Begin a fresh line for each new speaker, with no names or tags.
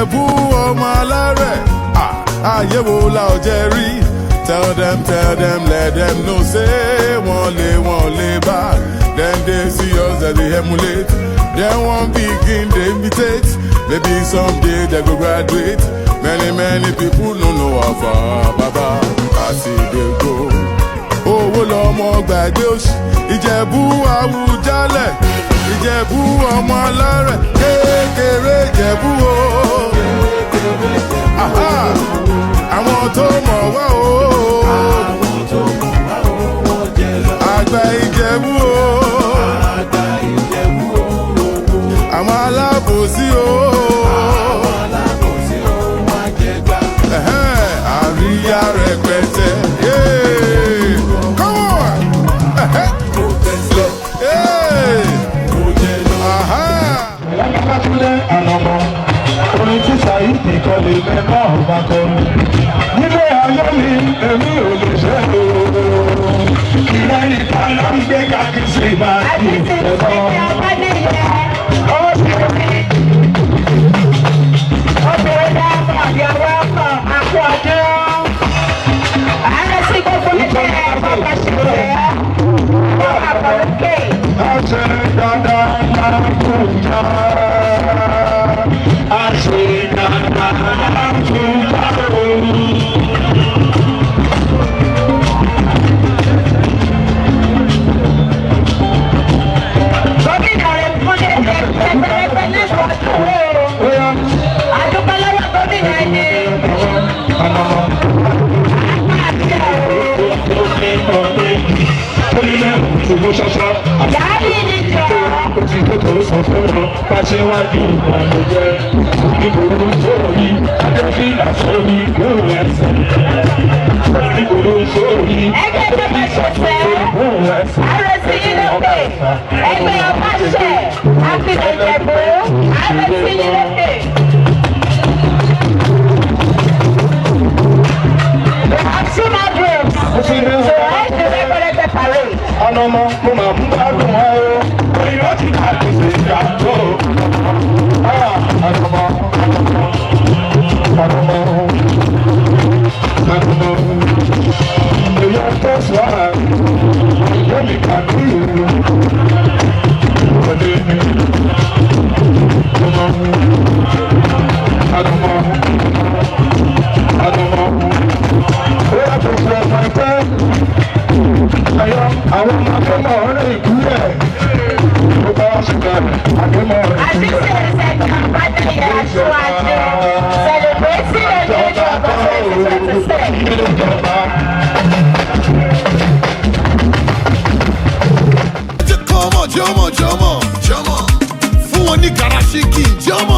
Ijebu ọmọ alárẹ̀, Ijebu la ọ̀jẹ̀ rí. Tell them, let them know say wọ́n lè bá. Then they see us as they emulate. Then one begin they imitate. Maybe someday they go graduate. Many people no know how far Baba as they go. Owó lọmọ gbàgbé òṣì, Ìjẹ̀bú Àwùjalẹ̀, Ìjẹ̀bú ọmọ alárẹ̀, kékeré Ìjẹ̀bú o. Àwọn tó mọ̀ wá o. Àgbà Ìjẹ̀bú o. Àwọn alábòsí o. Àríyá rẹpẹtẹ. Come on!
Orin tí Ṣàyídì kọ lè mẹ́fà ọba kọrin. Nílé ayé mi, èmi ò lè ṣe o. Ìlà ìta ló ń gbé káàkiri sí máa di ìfẹ́lọ́. Obìnrin dáàbò àyẹ̀wò ọkọ̀ àpò ọjọ́. Àárẹ̀ sí gbogbo ẹgbẹ́ ẹ̀fọ́ kàṣíkè. Àpọ̀lọ́kè. Ọ̀sẹ̀ dáadáa máa ń kú ìjà. Pàṣẹwájú ìgbàlódé ìgbòho sórí adébílà sórí gbòòrò ẹsẹ̀ ìgbòho sórí adébílà sórí gbòòrò ẹsẹ̀.
Àròsí ilé pè ẹgbẹ́ ọbaṣẹ́ Akile Ìjẹ̀bú àròsí ilé pè. Àtúmọ̀ groups to head the decorated parade.
Ọlọ́mọ mo máa ń gbádùn ẹ o, oyin ó ti ká lè ṣe ìjà tó. Èyí tó sọ à, lómi kàdú ìlú. Ọdẹ mi, Adùnmọ̀, ó yàtọ̀ sí ọmọ ẹgbẹ́. Ayọ̀ àwọn ọmọ akẹ́mọ̀ ọ̀rẹ́ ìkúlẹ̀. Ó bá wá sí ìgbà akẹ́mọ̀ ọ̀rẹ́ ìkúlẹ̀.
Celebrating the day of 2026.
Jọmọ, fún wọn ní Karashiki, jọmọ.